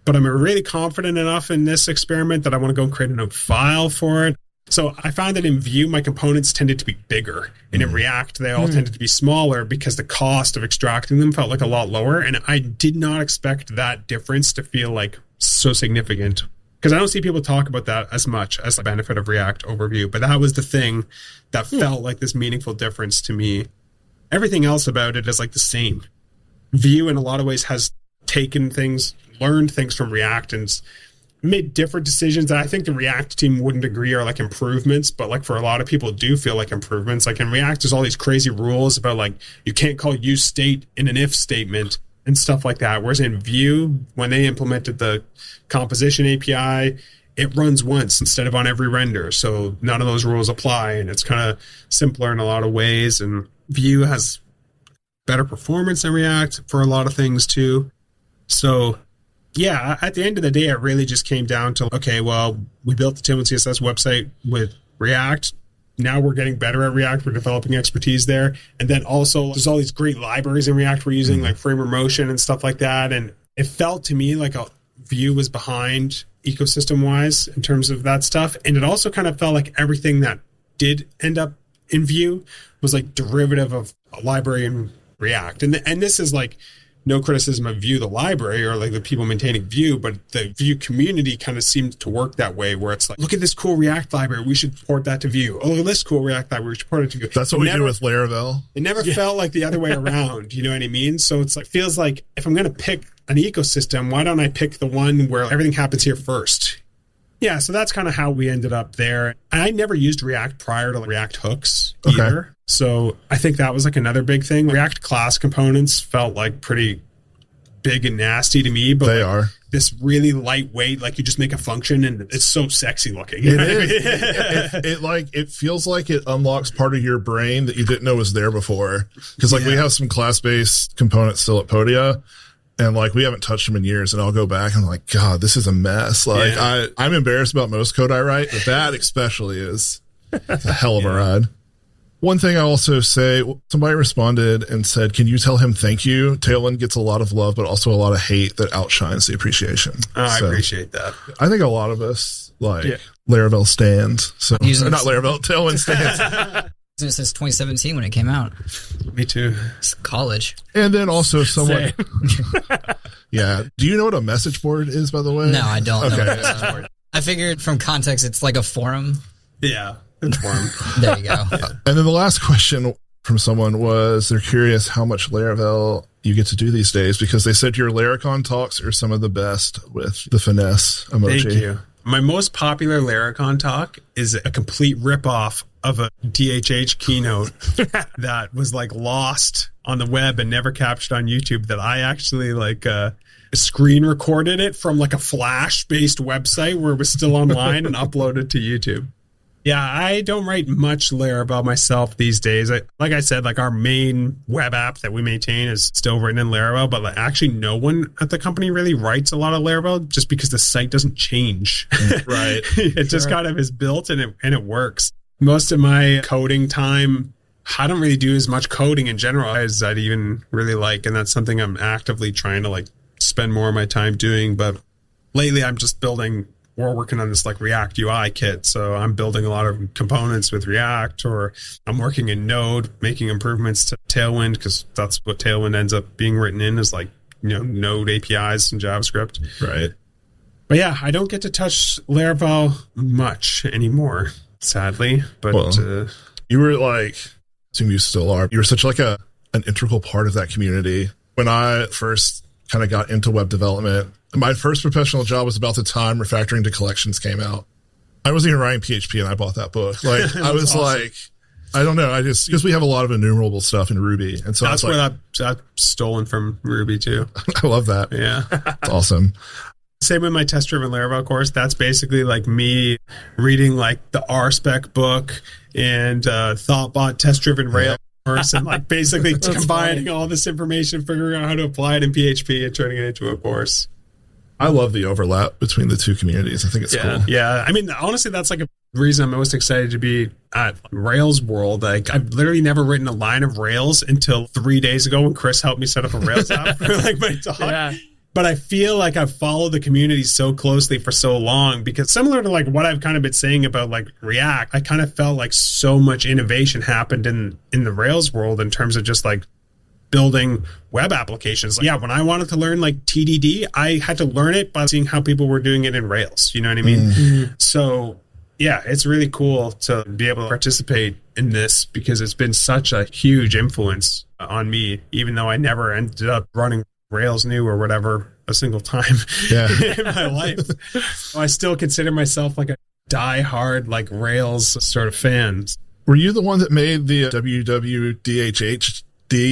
but I'm really confident enough in this experiment that I want to go and create a new file for it. So I found that in Vue, my components tended to be bigger. And in React, they all tended to be smaller because the cost of extracting them felt like a lot lower. And I did not expect that difference to feel like so significant. Because I don't see people talk about that as much as the benefit of React over Vue. But that was the thing that felt like this meaningful difference to me. Everything else about it is like the same. Vue, in a lot of ways, has taken things, learned things from React, and made different decisions that I think the React team wouldn't agree are like improvements, but like for a lot of people do feel like improvements. Like in React, there's all these crazy rules about like you can't call use state in an if statement and stuff like that. Whereas in Vue, when they implemented the composition API, it runs once instead of on every render. So none of those rules apply, and it's kind of simpler in a lot of ways. And Vue has better performance than React for a lot of things too. So yeah, at the end of the day, it really just came down to, okay, well, we built the Tailwind CSS website with React. Now we're getting better at React. We're developing expertise there. And then also there's all these great libraries in React we're using, like Framer Motion and stuff like that. And it felt to me like a Vue was behind ecosystem-wise in terms of that stuff. And it also kind of felt like everything that did end up in Vue was like derivative of a library in React. And this is like no criticism of Vue, the library, or like the people maintaining Vue, but the Vue community kind of seemed to work that way, where it's like, look at this cool React library, we should port that to Vue. Oh, look at this cool React library, we should port it to Vue. That's what we do with Laravel. It never felt like the other way around, you know what I mean? So it's like, feels like if I'm going to pick an ecosystem, why don't I pick the one where everything happens here first? Yeah, so that's kind of how we ended up there. I never used React prior to React hooks either. So I think that was like another big thing. React class components felt like pretty big and nasty to me, but they like are this really lightweight, like you just make a function and it's so sexy looking. It is. It feels like it unlocks part of your brain that you didn't know was there before. Because like we have some class-based components still at Podia, and like we haven't touched them in years, and I'll go back and I'm like, God, this is a mess. Like I'm embarrassed about most code I write, but that especially is a hell of a ride. One thing I also say, somebody responded and said, can you tell him thank you? Tailwind gets a lot of love, but also a lot of hate that outshines the appreciation. I appreciate that. I think a lot of us like Laravel stands. So, or not Laravel, Tailwind stands. since 2017 when it came out. Me too. It's college. And then also someone. Yeah. Do you know what a message board is, by the way? No, I don't know Okay. what a message board. I figured from context it's like a forum. Yeah. It's warm. There you go. And then the last question from someone was they're curious how much Laravel you get to do these days because they said your Laracon talks are some of the best with the finesse emoji. Thank you. My most popular Laracon talk is a complete ripoff of a DHH keynote that was like lost on the web and never captured on YouTube that I actually screen recorded it from like a Flash-based website where it was still online and uploaded to YouTube. Yeah, I don't write much Laravel myself these days. Like I said, like our main web app that we maintain is still written in Laravel, but like actually no one at the company really writes a lot of Laravel just because the site doesn't change. Right. It just kind of is built and it works. Most of my coding time, I don't really do as much coding in general as I'd even really like, and that's something I'm actively trying to like spend more of my time doing. But lately I'm just we're working on this like React UI kit. So I'm building a lot of components with React, or I'm working in Node, making improvements to Tailwind because that's what Tailwind ends up being written in is like, Node APIs and JavaScript. Right. But yeah, I don't get to touch Laravel much anymore, sadly. But you were like, I assume you still are, you were such like an integral part of that community. When I first kind of got into web development, my first professional job was about the time refactoring to collections came out. I wasn't even writing PHP and I bought that book. Like I was awesome. Like, I don't know. Because we have a lot of enumerable stuff in Ruby. And so that's where that's stolen from Ruby too. I love that. Yeah. It's awesome. Same with my test-driven Laravel course. That's basically like me reading like the RSpec book and ThoughtBot test-driven Rails course and like basically combining all this information, figuring out how to apply it in PHP and turning it into a course. I love the overlap between the two communities. I think it's cool. Yeah. I mean, honestly, that's like a reason I'm most excited to be at Rails World. Like, I've literally never written a line of Rails until 3 days ago when Chris helped me set up a Rails app for like my talk. Yeah. But I feel like I've followed the community so closely for so long because similar to like what I've kind of been saying about like React, I kind of felt like so much innovation happened in the Rails world in terms of just like building web applications. Like, yeah, when I wanted to learn like TDD, I had to learn it by seeing how people were doing it in Rails. You know what I mean? Mm-hmm. So yeah, it's really cool to be able to participate in this because it's been such a huge influence on me, even though I never ended up running Rails new or whatever a single time in my life. I still consider myself like a die-hard like Rails sort of fan. Were you the one that made the WWDHH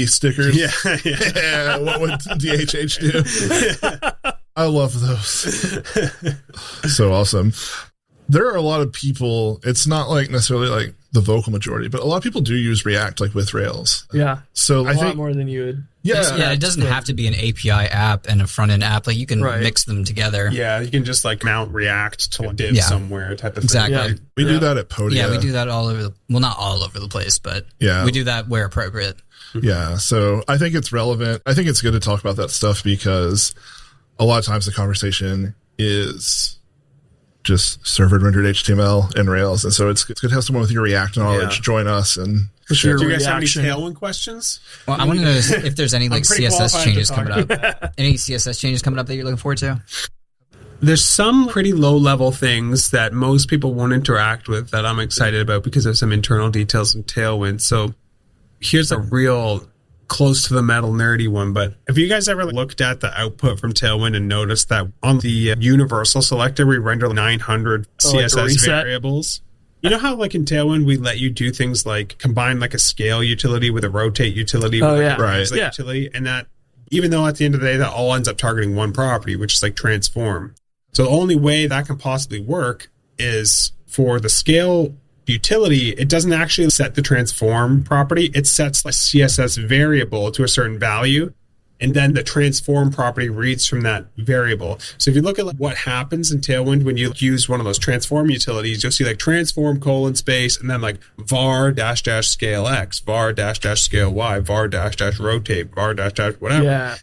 stickers? Yeah. What would DHH do? I love those. So awesome. There are a lot of people, it's not like necessarily like the vocal majority, but a lot of people do use React like with Rails. Yeah. So I think more than you would. Yeah, it doesn't have to be an API app and a front end app. Like you can mix them together. Yeah, you can just like mount React to a div somewhere type of exactly. thing. Yeah. We do that at Podia. Yeah, we do that all over not all over the place, but we do that where appropriate. Yeah, so I think it's relevant. I think it's good to talk about that stuff because a lot of times the conversation is just server rendered HTML and Rails, and so it's good to have someone with your React knowledge join us. And do you guys have any Tailwind questions? Well, I want to know if there's any like CSS changes coming up. Any CSS changes coming up that you're looking forward to? There's some pretty low level things that most people won't interact with that I'm excited about because of some internal details in Tailwind. So here's a real close to the metal nerdy one, but have you guys ever looked at the output from Tailwind and noticed that on the universal selector we render 900 CSS variables? You know how like in Tailwind we let you do things like combine like a scale utility with a rotate utility with a utility, and that even though at the end of the day that all ends up targeting one property, which is like transform. So the only way that can possibly work is for the scale utility, it doesn't actually set the transform property. It sets a CSS variable to a certain value, and then the transform property reads from that variable. So if you look at what happens in Tailwind when you use one of those transform utilities, you'll see like transform : space, and then like var -- scale x, var -- scale y, var -- rotate, var -- whatever. Yeah.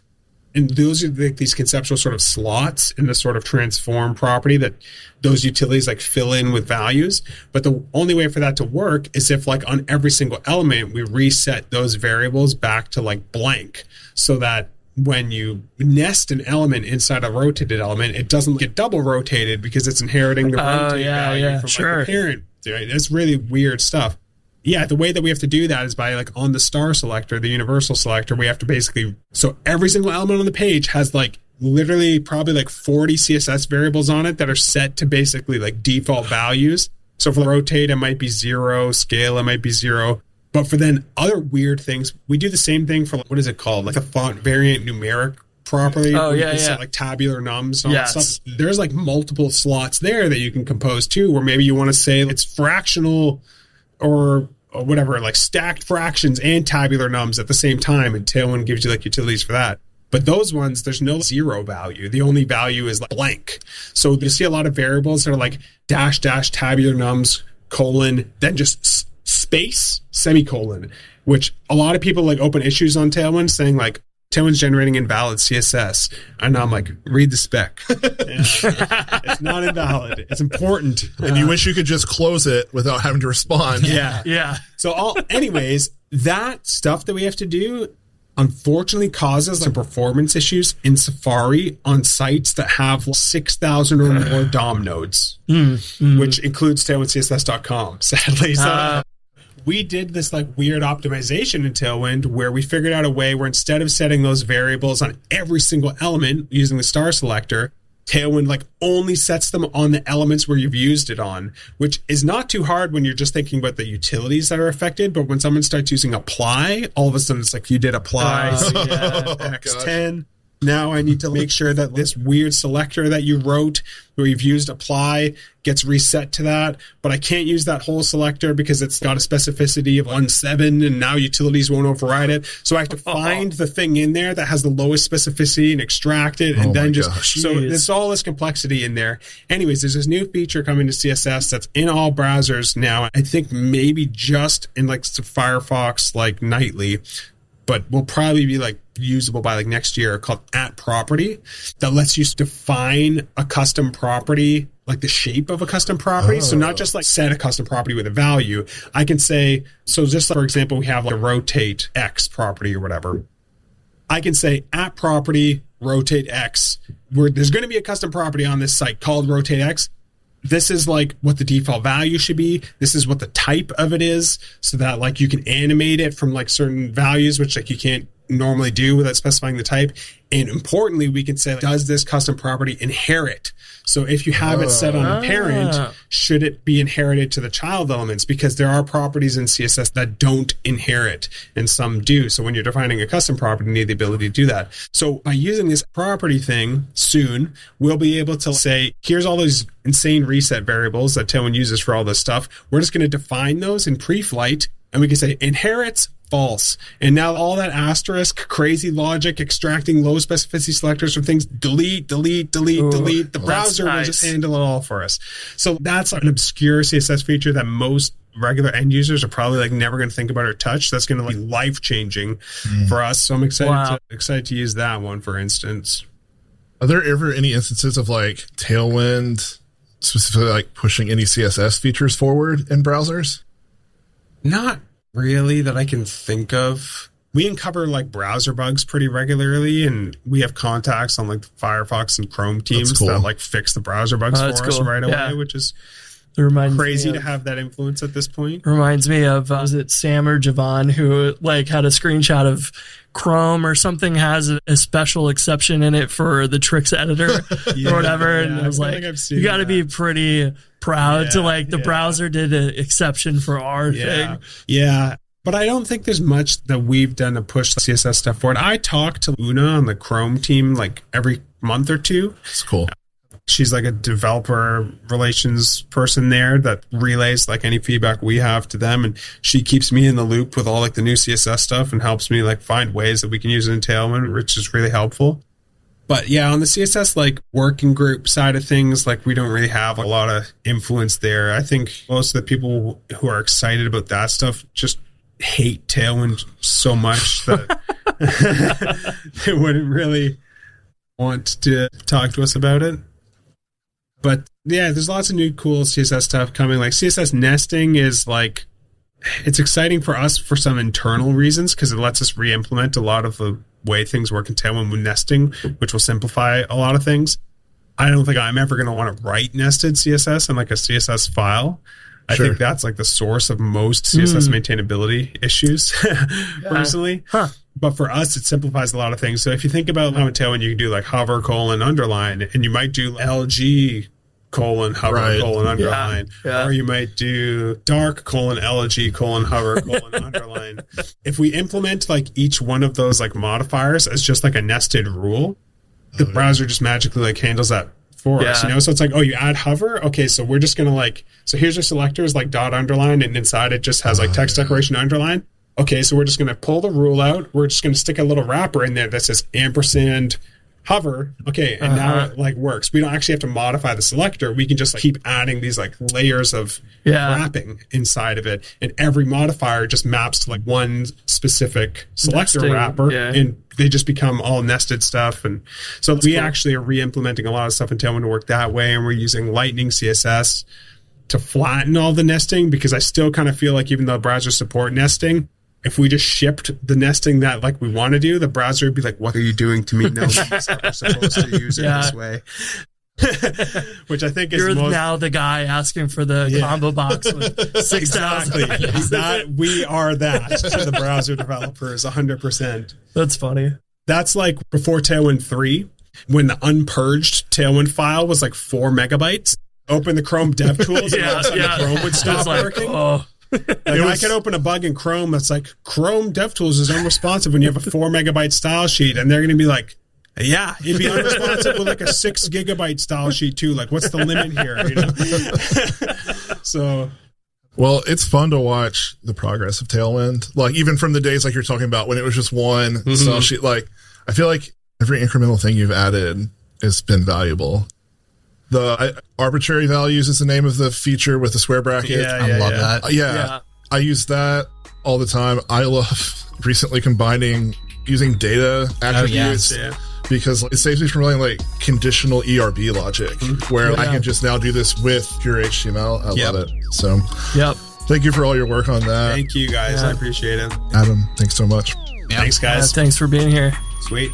And those are these conceptual sort of slots in the sort of transform property that those utilities like fill in with values. But the only way for that to work is if like on every single element, we reset those variables back to like blank, so that when you nest an element inside a rotated element, it doesn't get double rotated because it's inheriting the rotate value from like the parent. Right? It's really weird stuff. Yeah, the way that we have to do that is by like on the star selector, the universal selector, we have to basically, so every single element on the page has like literally probably like 40 CSS variables on it that are set to basically like default values. So for the rotate, it might be 0, scale, it might be 0. But for then other weird things, we do the same thing for, what is it called? Like the font variant numeric properly. Set like tabular nums and all that stuff. There's like multiple slots there that you can compose too, where maybe you want to say it's fractional or whatever, like stacked fractions and tabular nums at the same time, and Tailwind gives you like utilities for that. But those ones, there's no 0 value. The only value is like blank. So you see a lot of variables that are like dash tabular nums colon, then just space semicolon, which a lot of people like open issues on Tailwind saying like, Tailwind's generating invalid CSS. And I'm like, read the spec. It's not invalid. It's important. And you wish you could just close it without having to respond. Yeah. So anyways, that stuff that we have to do unfortunately causes some performance issues in Safari on sites that have 6,000 or more DOM nodes, which includes TailwindCSS.com, sadly. So we did this like weird optimization in Tailwind where we figured out a way where instead of setting those variables on every single element using the star selector, Tailwind like only sets them on the elements where you've used it on, which is not too hard when you're just thinking about the utilities that are affected. But when someone starts using apply, all of a sudden it's like you did apply X10. Now I need to make sure that this weird selector that you wrote where you've used apply gets reset to that, but I can't use that whole selector because it's got a specificity of 1.7 and now utilities won't override it. So I have to find the thing in there that has the lowest specificity and extract it and then so there's all this complexity in there. Anyways, there's this new feature coming to CSS that's in all browsers now. I think maybe just in like Firefox like nightly, but will probably be like usable by like next year, called @property, that lets you define a custom property, like the shape of a custom property. So not just like set a custom property with a value. I can say, so just like, for example, we have like a rotate X property or whatever. I can say @property rotate X, where there's going to be a custom property on this site called rotate X. This is like what the default value should be. This is what the type of it is, so that like you can animate it from like certain values, which like you can't normally do without specifying the type. And importantly, we can say, like, does this custom property inherit? So if you have it set on a parent, should it be inherited to the child elements? Because there are properties in CSS that don't inherit and some do. So when you're defining a custom property, you need the ability to do that. So by using this property thing soon, we'll be able to say, here's all those insane reset variables that Tailwind uses for all this stuff. We're just going to define those in pre-flight, and we can say inherits false. And now all that asterisk, crazy logic, extracting low specificity selectors from things, delete. The browser will just handle it all for us. So that's an obscure CSS feature that most regular end users are probably like never going to think about or touch. That's going to be life changing for us. So I'm excited to use that one, for instance. Are there ever any instances of like Tailwind specifically like pushing any CSS features forward in browsers? Not really that I can think of. We uncover like browser bugs pretty regularly, and we have contacts on like the Firefox and Chrome teams that like fix the browser bugs for us right away, which is crazy to have that influence at this point. Reminds me of, was it Sam or Javon who like had a screenshot of Chrome or something has a special exception in it for the tricks editor or whatever. And I was like you got to be pretty proud to like the browser did an exception for our thing. Yeah. But I don't think there's much that we've done to push the CSS stuff forward. I talk to Una on the Chrome team like every month or two. It's cool. She's like a developer relations person there that relays like any feedback we have to them, and she keeps me in the loop with all like the new CSS stuff and helps me like find ways that we can use it in Tailwind, which is really helpful. But yeah, on the CSS like working group side of things, like we don't really have a lot of influence there. I think most of the people who are excited about that stuff just hate Tailwind so much that it wouldn't really want to talk to us about it. But yeah, there's lots of new cool CSS stuff coming. Like CSS nesting is like, it's exciting for us for some internal reasons because it lets us re-implement a lot of the way things work in Tailwind with nesting, which will simplify a lot of things. I don't think I'm ever going to want to write nested CSS in like a CSS file. I think that's like the source of most CSS maintainability issues personally. Huh. But for us, it simplifies a lot of things. So if you think about how in Tailwind, you can do like hover, underline, and you might do LG, hover, underline. Or you might do dark, LG, hover, underline. If we implement like each one of those like modifiers as just like a nested rule, the browser just magically like handles that for us, you know? So it's like, oh, you add hover? Okay, so we're just going to like, so here's your selectors like dot underline, and inside it just has like text decoration underline. Okay, so we're just going to pull the rule out. We're just going to stick a little wrapper in there that says ampersand hover. Okay, and now it like works. We don't actually have to modify the selector. We can just like keep adding these like layers of wrapping inside of it, and every modifier just maps to like one specific selector wrapper, and they just become all nested stuff. And so we actually are re-implementing a lot of stuff in Tailwind to work that way, and we're using Lightning CSS to flatten all the nesting, because I still kind of feel like even though browsers support nesting, if we just shipped the nesting that like we want to do, the browser would be like, what are you doing to me? No one's ever supposed to use it this way. Which I think is you're now the guy asking for the combo box with 6,000. Exactly. We are that to the browser developers, 100%. That's funny. That's like before Tailwind 3, when the unpurged Tailwind file was like 4 megabytes. Open the Chrome DevTools and all of a sudden the Chrome would stop working. Like I could open a bug in Chrome that's like, Chrome DevTools is unresponsive when you have a 4 megabyte style sheet, and they're going to be like, yeah, it'd be unresponsive with like a 6 gigabyte style sheet too. Like, what's the limit here? You know? So, well, it's fun to watch the progress of Tailwind. Like even from the days like you're talking about when it was just one style sheet. Like I feel like every incremental thing you've added has been valuable. The arbitrary values is the name of the feature with the square bracket. I love that. I use that all the time. I love recently combining using data attributes because it saves me from running like conditional ERB logic where I can just now do this with pure HTML. I love it. So thank you for all your work on that. Thank you guys. I appreciate it. Adam, thanks so much. Thanks guys. Thanks for being here. Sweet.